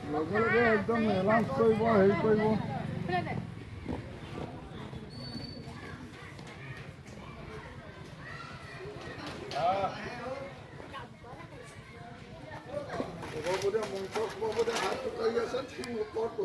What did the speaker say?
লগে লগে একদম এলাউন্স কৰিব হেৰি কৰিব মঞ্চ হাত উঠাই আছে ঠিক ওপৰত